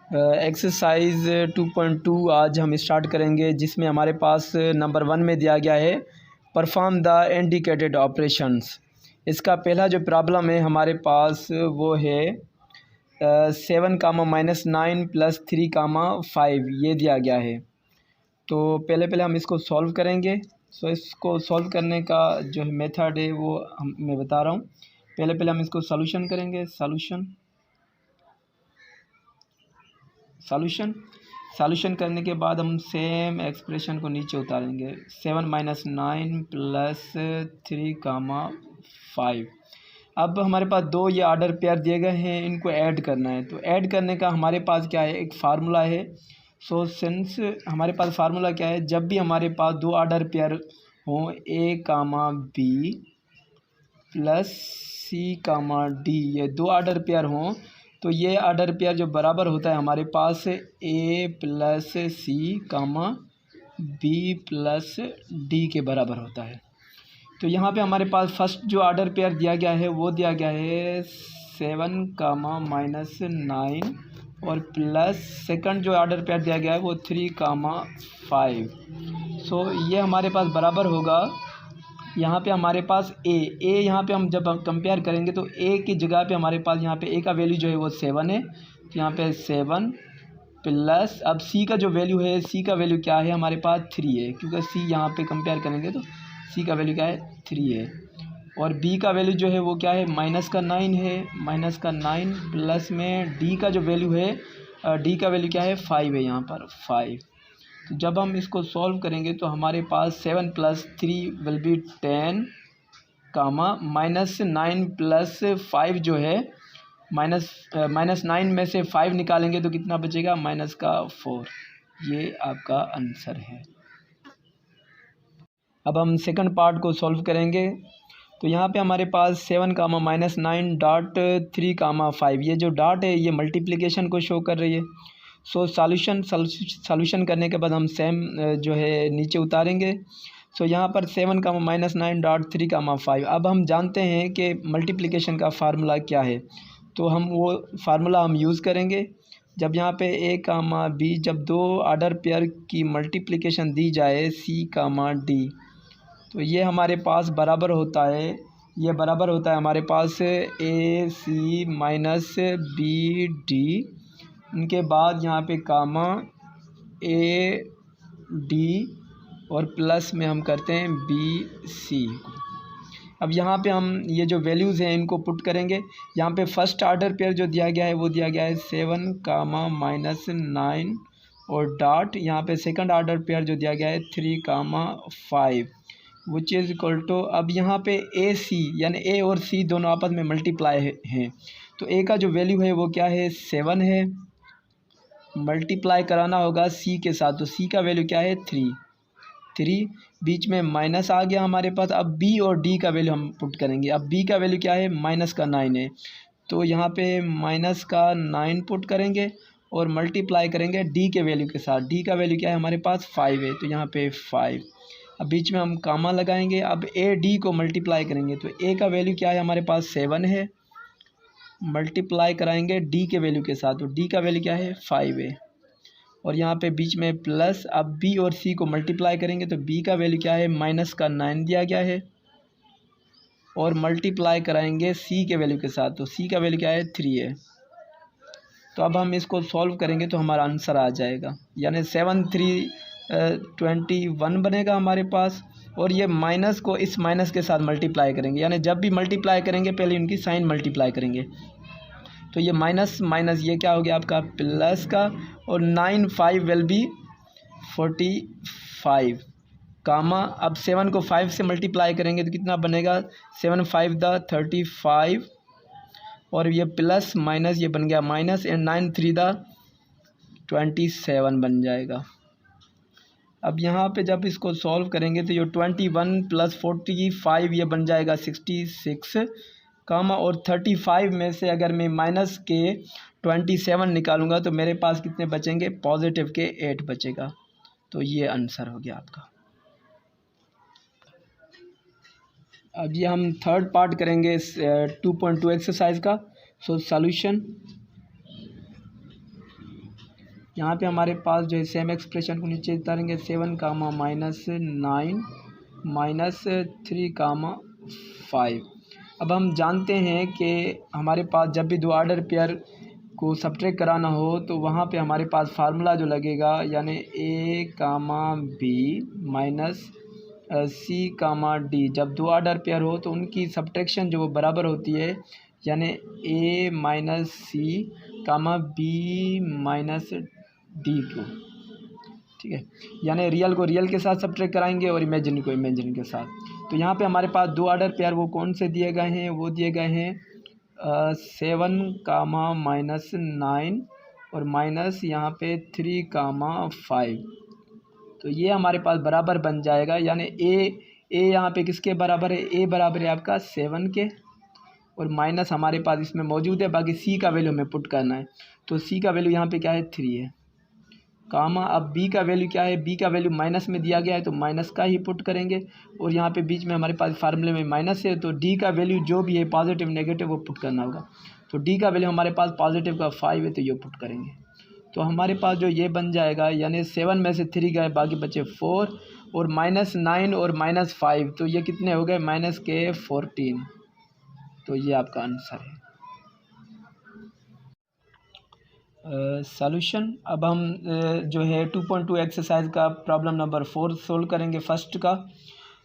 Exercise 2.2 आज हम start करेंगे, जिसमें हमारे पास नंबर 1 में दिया गया है परफॉर्म द इंडिकेटेड ऑपरेशंस। इसका पहला जो प्रॉब्लम है हमारे पास वो है 7, -9 + 3, 5 ये दिया गया है। तो पहले हम इसको सॉल्व करेंगे। इसको सॉल्व करने का जो मेथड है वो मैं बता रहा हूँ। पहले हम इसको सॉल्यूशन करेंगे। सॉल्यूशन करने के बाद हम सेम एक्सप्रेशन को नीचे उतारेंगे। 7 - 9 + 3, 5। अब हमारे पास दो ये ऑर्डर पेयर दिए गए हैं, इनको ऐड करना है। तो ऐड करने का हमारे पास क्या है, एक फार्मूला है। सिंस हमारे पास फार्मूला क्या है, जब भी हमारे पास दो ऑर्डर पेयर हों A, B + C, D, ये दो ऑर्डर पेयर हों, तो ये ऑर्डर पेयर जो बराबर होता है हमारे पास A + C, B + D के बराबर होता है। तो यहाँ पे हमारे पास फर्स्ट जो ऑर्डर पेयर दिया गया है वो दिया गया है 7, -9 और प्लस सेकंड जो ऑर्डर पेयर दिया गया है वो 3, 5। ये हमारे पास बराबर होगा। यहाँ पे हमारे पास ए यहाँ पे हम जब कंपेयर करेंगे तो ए की जगह पे हमारे पास यहाँ पे ए का वैल्यू जो है वो 7 है। तो यहाँ पे 7 प्लस अब सी का जो वैल्यू है, सी का वैल्यू क्या है हमारे पास 3 है, क्योंकि सी यहाँ पे कंपेयर करेंगे तो सी का वैल्यू क्या है 3 है। और बी का वैल्यू जो है वो क्या है -9 है, -9 प्लस में डी का जो वैल्यू है, डी का वैल्यू क्या है 5 है, यहाँ पर 5। तो जब हम इसको सॉल्व करेंगे तो हमारे पास 7 + 3 विल बी 10, -9 + 5 जो है -9 में से 5 निकालेंगे तो कितना बचेगा -4। ये आपका आंसर है। अब हम सेकंड पार्ट को सॉल्व करेंगे। तो यहाँ पे हमारे पास 7, -9 डॉट 3, 5 ये जो डॉट है ये मल्टीप्लिकेशन को शो कर रही है। सॉल्यूशन करने के बाद हम सेम जो है नीचे उतारेंगे। यहाँ पर 7, -9 डॉट 3, 5। अब हम जानते हैं कि मल्टीप्लिकेशन का फार्मूला क्या है, तो हम वो फार्मूला हम यूज़ करेंगे। जब यहाँ पे A, B जब दो ऑर्डर पेयर की मल्टीप्लिकेशन दी जाए C, D, तो ये हमारे पास बराबर होता है, ये बराबर होता है हमारे पास AC - BD, उनके बाद यहाँ पे AD और प्लस में हम करते हैं BC को। अब यहाँ पे हम ये जो वैल्यूज़ हैं इनको पुट करेंगे। यहाँ पे फर्स्ट ऑर्डर पेयर जो दिया गया है वो दिया गया है 7, -9 और डॉट, यहाँ पे सेकंड ऑर्डर पेयर जो दिया गया है 3, 5 विच इज़ इक्वल टू, अब यहाँ पे AC यानी A और C दोनों आपस में मल्टीप्लाई हैं। तो A का जो वैल्यू है वो क्या है 7 है, मल्टीप्लाई कराना होगा C के साथ, तो C का वैल्यू क्या है 3, बीच में माइनस आ गया हमारे पास। अब B और D का वैल्यू हम पुट करेंगे। अब B का वैल्यू क्या है -9 है, तो यहाँ पे -9 पुट करेंगे और मल्टीप्लाई करेंगे D के वैल्यू के साथ। D का वैल्यू क्या है हमारे पास 5 है, तो यहाँ पे 5। अब बीच में हम कामा लगाएंगे। अब AD को मल्टीप्लाई करेंगे, तो A का वैल्यू क्या है हमारे पास 7 है, मल्टीप्लाई कराएंगे D के वैल्यू के साथ, तो D का वैल्यू क्या है 5 है और यहाँ पे बीच में प्लस। अब B और C को मल्टीप्लाई करेंगे तो B का वैल्यू क्या है -9 दिया गया है और मल्टीप्लाई कराएंगे C के वैल्यू के साथ, तो C का वैल्यू क्या है 3 है। तो अब हम इसको सॉल्व करेंगे तो हमारा आंसर आ जाएगा, यानी 7, 3, 21 बनेगा हमारे पास। और ये माइनस को इस माइनस के साथ मल्टीप्लाई करेंगे, यानी जब भी मल्टीप्लाई करेंगे पहले उनकी साइन मल्टीप्लाई करेंगे। तो ये माइनस ये क्या हो गया आपका प्लस का, और 9, 5 विल बी 45, अब 7 को 5 से मल्टीप्लाई करेंगे तो कितना बनेगा 7, 5 द 35 और ये प्लस माइनस ये बन गया माइनस, एंड 9, 3 द 27 बन जाएगा। अब यहाँ पे जब इसको सॉल्व करेंगे तो ये 21 + 45 ये बन जाएगा 66, और 35 में से अगर मैं माइनस के 27 निकालूंगा तो मेरे पास कितने बचेंगे, पॉजिटिव के 8 बचेगा। तो ये आंसर हो गया आपका। अब ये हम थर्ड पार्ट करेंगे 2.2 एक्सरसाइज का। सॉल्यूशन यहाँ पे हमारे पास जो है सेम एक्सप्रेशन को नीचे उतारेंगे 7 कामा -9 -3 कामा 5। अब हम जानते हैं कि हमारे पास जब भी दो ऑर्डर पेयर को सब्ट्रैक्ट कराना हो तो वहाँ पे हमारे पास फार्मूला जो लगेगा यानी A comma B minus C comma D, जब दो ऑर्डर पेयर हो तो उनकी सब्ट्रैक्शन जो वो बराबर होती है यानी A minus C comma B minus D को, ठीक है। यानी रियल को रियल के साथ सब्ट्रैक्ट कराएंगे और इमेजिनरी को इमेजिनरी के साथ। तो यहाँ पे हमारे पास दो ऑर्डर पेयर वो कौन से दिए गए हैं, वो दिए गए हैं 7 कामा -9 और माइनस यहाँ पे 3 कामा 5। तो ये हमारे पास बराबर बन जाएगा, यानी ए यहाँ पे किसके बराबर है, ए बराबर है आपका 7 के और माइनस हमारे पास इसमें मौजूद है, बाकी सी का वैल्यू हमें पुट करना है। तो सी का वैल्यू यहाँ पे क्या है 3 है कामा। अब बी का वैल्यू क्या है, बी का वैल्यू माइनस में दिया गया है तो माइनस का ही पुट करेंगे और यहाँ पे बीच में हमारे पास फार्मूले में माइनस है तो डी का वैल्यू जो भी है पॉजिटिव नेगेटिव वो पुट करना होगा। तो डी का वैल्यू हमारे पास पॉजिटिव का 5 है तो ये पुट करेंगे। तो हमारे पास जो ये बन जाएगा यानी 7 में से 3 गए बाकी बचे 4 और -9 और -5 तो ये कितने हो गए -14। तो ये आपका आंसर है। सॉल्यूशन अब हम जो है 2.2 एक्सरसाइज का प्रॉब्लम नंबर 4 सोल्व करेंगे फर्स्ट का।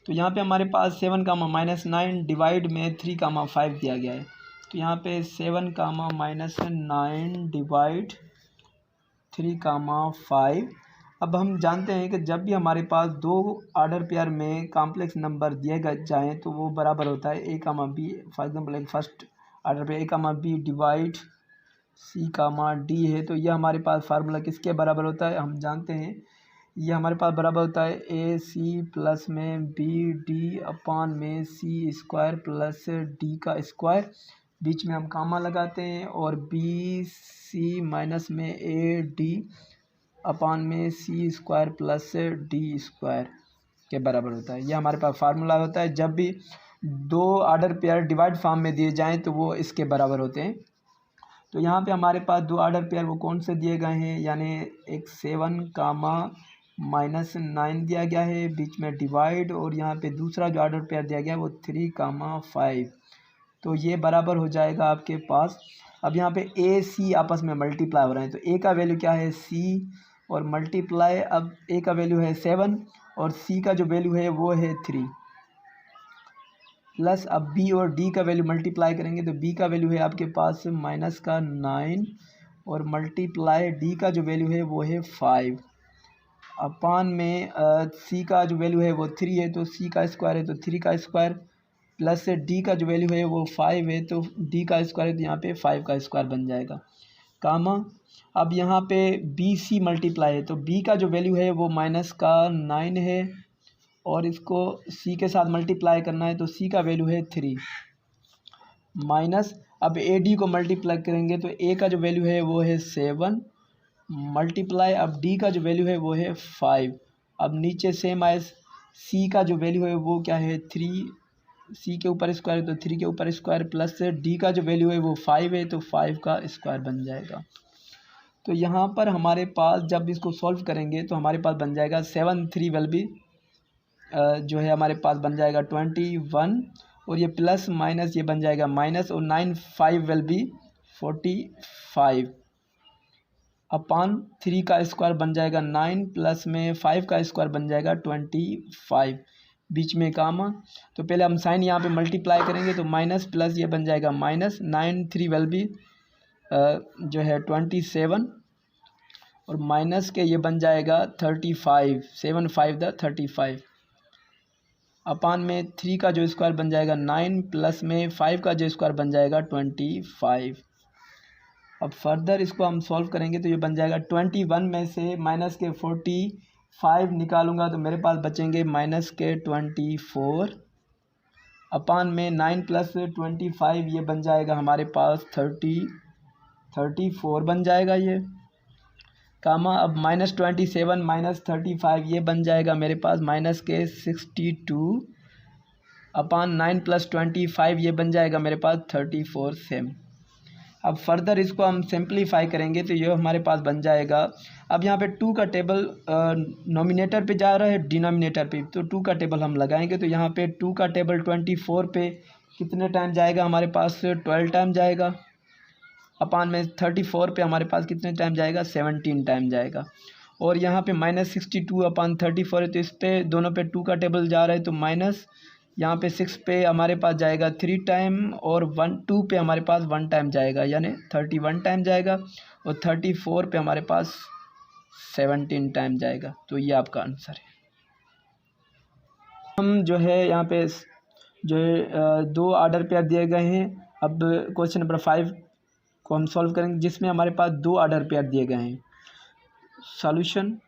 तो यहाँ पे हमारे पास 7 कामा -9 डिवाइड में 3 कामा 5 दिया गया है। तो यहाँ पे 7 कामा -9 डिवाइड 3 कामा 5। अब हम जानते हैं कि जब भी हमारे पास दो ऑर्डर पेयर में कॉम्प्लेक्स नंबर दिए गए जाएँ तो वो बराबर होता है ए कामा बी। फॉर एग्जांपल एक फर्स्ट ऑर्डर पे ए कामा बी डिवाइड सी कामा डी है तो ये हमारे पास फार्मूला किसके बराबर होता है, हम जानते हैं ये हमारे पास बराबर होता है ए सी प्लस में बी डी अपान में सी स्क्वायर प्लस डी का स्क्वायर, बीच में हम कामा लगाते हैं और बी सी माइनस में ए डी अपान में सी स्क्वायर प्लस डी स्क्वायर के बराबर होता है। ये हमारे पास फार्मूला होता है जब भी दो ऑर्डर पेयर डिवाइड फॉर्म में दिए जाएँ तो वो इसके बराबर होते हैं। तो यहाँ पे हमारे पास दो ऑर्डर पेयर वो कौन से दिए गए हैं, यानी एक 7 कामा -9 दिया गया है बीच में डिवाइड और यहाँ पे दूसरा जो ऑर्डर पेयर दिया गया है वो 3 कामा 5। तो ये बराबर हो जाएगा आपके पास। अब यहाँ पे ए सी आपस में मल्टीप्लाई हो रहे हैं तो ए का वैल्यू क्या है सी और मल्टीप्लाई, अब ए का वैल्यू है 7 और सी का जो वैल्यू है वो है 3 प्लस अब बी और डी का वैल्यू मल्टीप्लाई करेंगे तो बी का वैल्यू है आपके पास -9 और मल्टीप्लाई डी का जो वैल्यू है वो है 5 अपान में सी का जो वैल्यू है वो 3 है तो सी का स्क्वायर है तो 3 का स्क्वायर प्लस डी का जो वैल्यू है वो 5 है तो डी का स्क्वायर है तो यहाँ पे 5 का स्क्वायर बन जाएगा कामा। अब यहाँ पे बी सी मल्टीप्लाई है तो बी का जो वैल्यू है वो -9 है और इसको सी के साथ मल्टीप्लाई करना है तो सी का वैल्यू है 3 माइनस अब ए डी को मल्टीप्लाई करेंगे तो ए का जो वैल्यू है वो है 7 मल्टीप्लाई अब डी का जो वैल्यू है वो है 5। अब नीचे सेम आए सी का जो वैल्यू है वो क्या है 3, सी के ऊपर स्क्वायर है तो 3 के ऊपर स्क्वायर प्लस डी का जो वैल्यू है वो 5 है तो 5 का स्क्वायर बन जाएगा। तो यहाँ पर हमारे पास जब इसको सॉल्व करेंगे तो हमारे पास बन जाएगा 7 3 विल बी जो है हमारे पास बन जाएगा 21 और ये प्लस माइनस ये बन जाएगा माइनस और 9 5 विल बी 45 अपान 3 का स्क्वायर बन जाएगा 9 प्लस में 5 का स्क्वायर बन जाएगा 25 बीच में कामा। तो पहले हम साइन यहाँ पे मल्टीप्लाई करेंगे तो माइनस प्लस ये बन जाएगा माइनस 9 3 विल बी जो है 27 और माइनस के ये बन जाएगा 35 7 5 द 35 अपान में 3 का जो स्क्वायर बन जाएगा 9 प्लस में 5 का जो स्क्वायर बन जाएगा 25। अब फर्दर इसको हम सॉल्व करेंगे तो ये बन जाएगा 21 में से माइनस के 45 निकालूंगा तो मेरे पास बचेंगे माइनस के 24 अपान में 9 प्लस 25 ये बन जाएगा हमारे पास 34 बन जाएगा ये कामा। अब -27 -35 ये बन जाएगा मेरे पास माइनस के 62 अपान 9 प्लस 25 ये बन जाएगा मेरे पास 34 सेम। अब फर्दर इसको हम सिंप्लीफाई करेंगे तो ये हमारे पास बन जाएगा। अब यहाँ पे 2 का टेबल नोमिनेटर पे जा रहा है डिनोमिनेटर पे, तो 2 का टेबल हम लगाएंगे तो यहाँ पे 2 का टेबल 24 पे कितने टाइम जाएगा हमारे पास 12 टाइम जाएगा, अपान में 34 पे हमारे पास कितने टाइम जाएगा 17 टाइम जाएगा। और यहाँ पे -62 अपान 34 है तो इस पे दोनों पे 2 का टेबल जा रहा है तो माइनस यहाँ पे 6 पे हमारे पास जाएगा 3 टाइम और 2 पे हमारे पास 1 टाइम जाएगा, यानी 31 टाइम जाएगा। और 34 पे हमारे पास 17 टाइम जाएगा। तो ये आपका आंसर है। हम जो है यहाँ पे जो है 2 ऑर्डर पेयर दिए गए हैं। अब क्वेश्चन नंबर 5 को हम सॉल्व करेंगे जिसमें हमारे पास 2 ऑर्डर पेयर दिए गए हैं। सॉल्यूशन,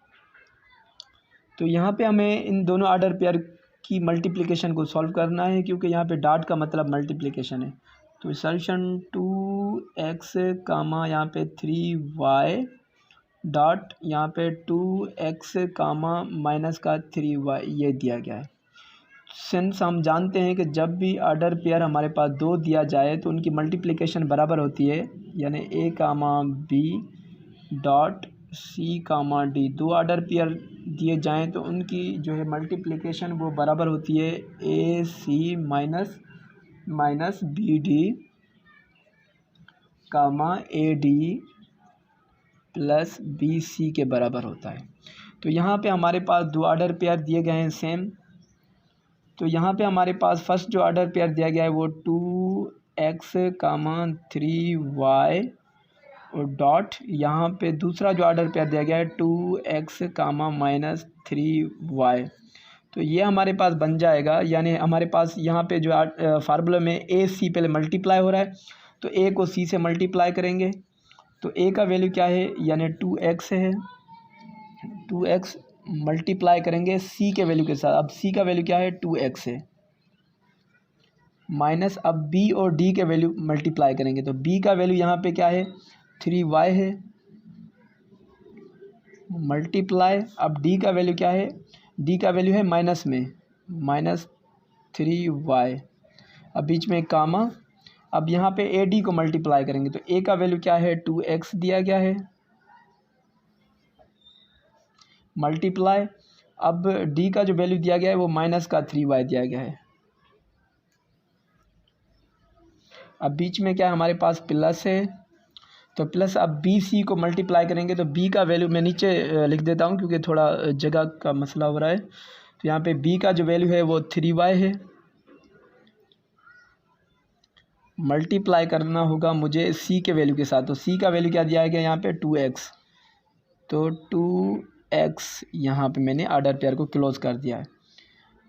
तो यहाँ पे हमें इन दोनों ऑर्डर पेयर की मल्टीप्लिकेशन को सॉल्व करना है क्योंकि यहाँ पे डॉट का मतलब मल्टीप्लिकेशन है। तो सॉल्यूशन 2x कामा यहाँ पे 3y डॉट यहाँ पे 2x कामा माइनस का 3y ये दिया गया है। सिंस हम जानते हैं कि जब भी ऑर्डर पेयर हमारे पास 2 दिया जाए तो उनकी मल्टीप्लिकेशन बराबर होती है, यानी a comma b dot c comma d। 2 order pair दिए जाएं तो उनकी जो है मल्टीप्लिकेशन वो बराबर होती है ac माइनस bd कामा ad प्लस bc के बराबर होता है। तो यहाँ पे हमारे पास 2 ऑर्डर पेयर दिए गए हैं सेम। तो यहाँ पे हमारे पास फर्स्ट जो ऑर्डर पेयर दिया गया है वो 2x कामा 3y और डॉट यहाँ पे दूसरा जो ऑर्डर पेयर दिया गया है 2x कामा माइनस 3y। तो ये हमारे पास बन जाएगा, यानी हमारे पास यहाँ पे जो फार्मूला में a c पहले मल्टीप्लाई हो रहा है तो a को c से मल्टीप्लाई करेंगे तो a का वैल्यू क्या है, यानी 2x है। 2x मल्टीप्लाई करेंगे c के वैल्यू के साथ। अब c का वैल्यू क्या है 2x है, माइनस अब b और d के वैल्यू मल्टीप्लाई करेंगे तो b का वैल्यू यहाँ पे क्या है 3y है, मल्टीप्लाई अब d का वैल्यू क्या है, d का वैल्यू है माइनस में -3y, अब बीच में कामा। अब यहाँ पे ad को मल्टीप्लाई करेंगे तो a का वैल्यू क्या है 2x दिया गया है, मल्टीप्लाई अब d का जो वैल्यू दिया गया है वो माइनस का 3y दिया गया है। अब बीच में क्या है हमारे पास प्लस है तो प्लस अब बी सी को मल्टीप्लाई करेंगे तो b का वैल्यू मैं नीचे लिख देता हूँ क्योंकि थोड़ा जगह का मसला हो रहा है। तो यहाँ पे b का जो वैल्यू है वो 3y है, मल्टीप्लाई करना होगा मुझे c के वैल्यू के साथ। तो c का वैल्यू क्या दिया गया यहाँ पे 2x, तो 2x यहाँ पे मैंने ऑर्डर पेयर को क्लोज कर दिया है।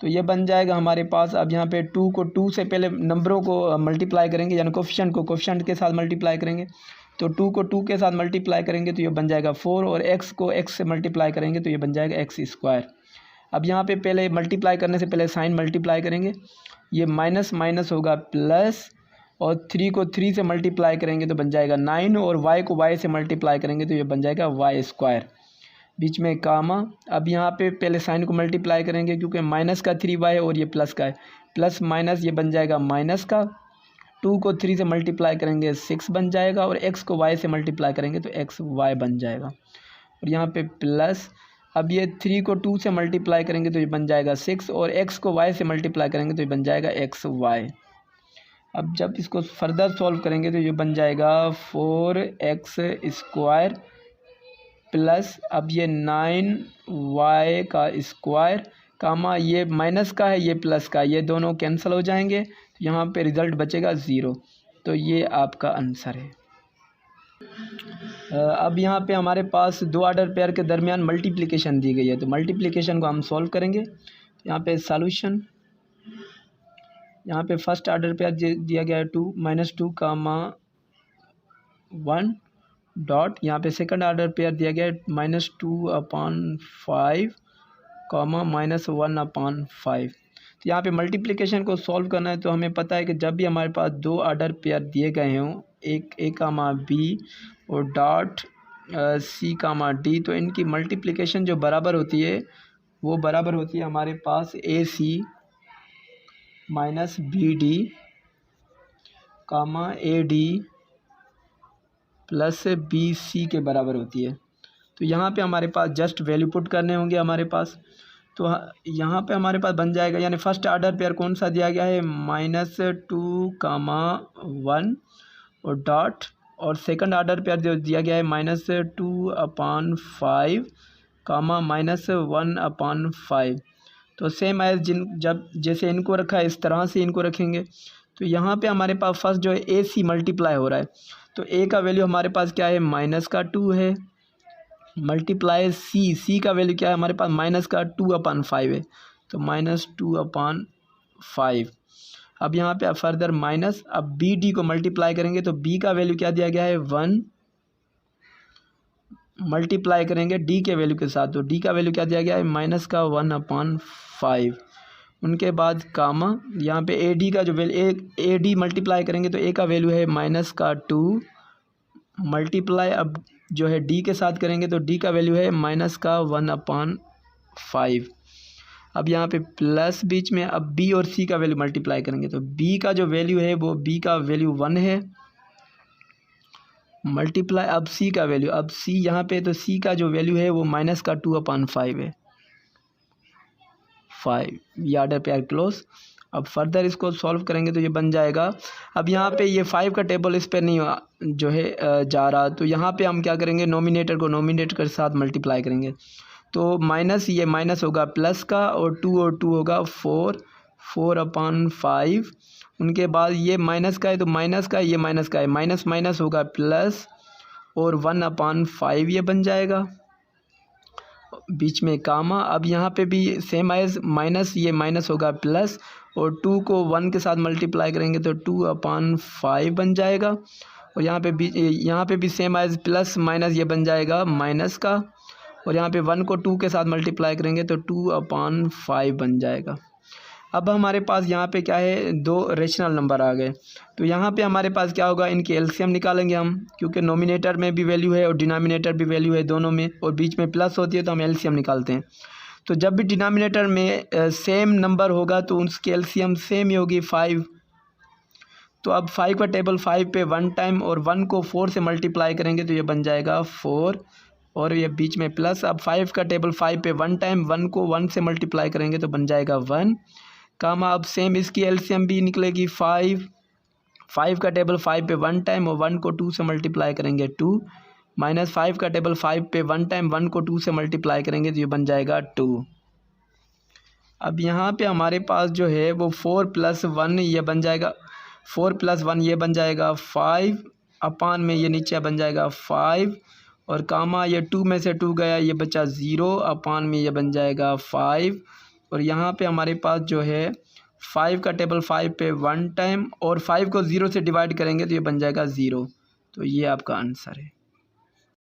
तो ये बन जाएगा हमारे पास। अब यहाँ पे 2 को 2 से पहले नंबरों को मल्टीप्लाई करेंगे, यानी कोफिशिएंट को कोफिशिएंट के साथ मल्टीप्लाई करेंगे तो 2 को 2 के साथ मल्टीप्लाई करेंगे तो ये बन जाएगा 4 और x को x से मल्टीप्लाई करेंगे तो ये बन जाएगा x²। अब यहाँ पे पहले मल्टीप्लाई करने से पहले साइन मल्टीप्लाई करेंगे, ये माइनस माइनस होगा प्लस और 3 को 3 से मल्टीप्लाई करेंगे तो बन जाएगा 9 और y को y से मल्टीप्लाई करेंगे तो ये बन जाएगा y², बीच में कामा। अब यहाँ पे पहले साइन को मल्टीप्लाई करेंगे क्योंकि माइनस का 3y है और ये प्लस का है, प्लस माइनस ये बन जाएगा माइनस का, 2 को 3 से मल्टीप्लाई करेंगे 6 बन जाएगा और x को y से मल्टीप्लाई करेंगे तो xy बन जाएगा। और यहाँ पे प्लस अब ये 3 को 2 से मल्टीप्लाई करेंगे तो ये बन जाएगा 6 और x को y से मल्टीप्लाई करेंगे तो ये बन जाएगा xy। अब जब इसको फर्दर सॉल्व करेंगे तो ये बन जाएगा 4x² प्लस अब ये 9y का स्क्वायर कामा ये माइनस का है ये प्लस का, ये दोनों कैंसिल हो जाएंगे, यहाँ पे रिज़ल्ट बचेगा 0। तो ये आपका आंसर है। अब यहाँ पे हमारे पास 2 ऑर्डर पेयर के दरमियान मल्टीप्लिकेशन दी गई है तो मल्टीप्लिकेशन को हम सॉल्व करेंगे। यहाँ पे सॉल्यूशन, यहाँ पे फर्स्ट ऑर्डर पेयर दिया गया है 2 -2 कामा 1 डॉट, यहाँ पे सेकंड ऑर्डर पेयर दिया गया है -2/5 कामा -1/5। तो यहाँ पे मल्टीप्लिकेशन को सॉल्व करना है तो हमें पता है कि जब भी हमारे पास 2 ऑर्डर पेयर दिए गए हों, एक a कामा b और डॉट c कामा d, तो इनकी मल्टीप्लिकेशन जो बराबर होती है वो बराबर होती है हमारे पास ac माइनस bd कामा ad प्लस बी सी के बराबर होती है। तो यहाँ पे हमारे पास जस्ट वैल्यू पुट करने होंगे हमारे पास। तो यहाँ पे हमारे पास बन जाएगा, यानी फर्स्ट ऑर्डर पेयर कौन सा दिया गया है, -2, 1 और डॉट, और सेकंड ऑर्डर पेयर जो दिया गया है -2/5, -1/5। तो सेम एज जब जैसे इनको रखा है इस तरह से इनको रखेंगे। तो यहाँ पे हमारे पास फर्स्ट जो है ए सी मल्टीप्लाई हो रहा है, तो ए का वैल्यू हमारे पास क्या है, -2 है, मल्टीप्लाई सी का वैल्यू क्या है हमारे पास, -2/5 है, तो -2/5। अब यहाँ पे फर्दर माइनस, अब बी डी को मल्टीप्लाई करेंगे तो बी का वैल्यू क्या दिया गया है, 1, मल्टीप्लाई करेंगे डी के वैल्यू के साथ, तो डी का वैल्यू क्या दिया गया है, -1/5। उनके बाद कामा, यहाँ पे ए डी का जो वैल्यू, ए डी मल्टीप्लाई करेंगे तो ए का वैल्यू है -2, मल्टीप्लाई अब जो है डी के साथ करेंगे तो डी का वैल्यू है -1/5। अब यहाँ पे प्लस बीच में, अब बी और सी का वैल्यू मल्टीप्लाई करेंगे तो बी का जो वैल्यू है वो बी का वैल्यू 1 है, मल्टीप्लाई अब सी का वैल्यू, अब सी यहाँ पे तो सी का जो वैल्यू है वो -2/5 है, 5, ये ऑर्डर पेयर क्लोज। अब फर्दर इसको सॉल्व करेंगे तो ये बन जाएगा। अब यहाँ पे ये 5 का टेबल इस पर नहीं जो है जा रहा, तो यहाँ पे हम क्या करेंगे, नोमिनेटर को नोमिनेटर के साथ मल्टीप्लाई करेंगे, तो माइनस, ये माइनस होगा प्लस का, और 2 होगा 4/5। उनके बाद ये माइनस का है तो माइनस का, ये माइनस का है, माइनस माइनस होगा प्लस, और 1/5 ये बन जाएगा, बीच में कामा। अब यहाँ पे भी सेम एज माइनस, ये माइनस होगा प्लस, और 2 को 1 के साथ मल्टीप्लाई करेंगे तो 2/5 बन जाएगा, और यहाँ पे भी सेम एज प्लस माइनस ये बन जाएगा माइनस का, और यहाँ पे 1 को 2 के साथ मल्टीप्लाई करेंगे तो 2/5 बन जाएगा। अब हमारे पास यहाँ पे क्या है, 2 रेशनल नंबर आ गए, तो यहाँ पे हमारे पास क्या होगा, इनके एलसीएम निकालेंगे हम, क्योंकि नोमिनेटर में भी वैल्यू है और डिनोमिनेटर भी वैल्यू है दोनों में, और बीच में प्लस होती है तो हम एलसीएम निकालते हैं। तो जब भी डिनोमिनेटर में सेम नंबर होगा तो उसकी एलसीएम सेम ही होगी 5। तो अब 5 का टेबल 5 पे 1 टाइम, और 1 को 4 से मल्टीप्लाई करेंगे तो ये बन जाएगा 4, और ये बीच में प्लस। अब 5 का टेबल 5 पे 1 टाइम, 1 को 1 से मल्टीप्लाई करेंगे तो बन जाएगा 1, कामा। अब सेम इसकी एलसीएम भी निकलेगी 5 का टेबल 5 पे 1 टाइम, और 1 को 2 से मल्टीप्लाई करेंगे 2, माइनस 5 का टेबल 5 पे 1 टाइम, 1 को 2 से मल्टीप्लाई करेंगे तो ये बन जाएगा 2। अब यहाँ पे हमारे पास जो है वो 4 + 1 ये बन जाएगा, 4 + 1 ये बन जाएगा 5, अपान में ये नीचे बन जाएगा 5, और कामा ये 2 में से 2 गया, ये बचा 0, अपान में ये बन जाएगा 5, और यहाँ पे हमारे पास जो है 5 का टेबल 5 पे 1 टाइम, और 5 को 0 से डिवाइड करेंगे तो ये बन जाएगा 0। तो ये आपका आंसर है।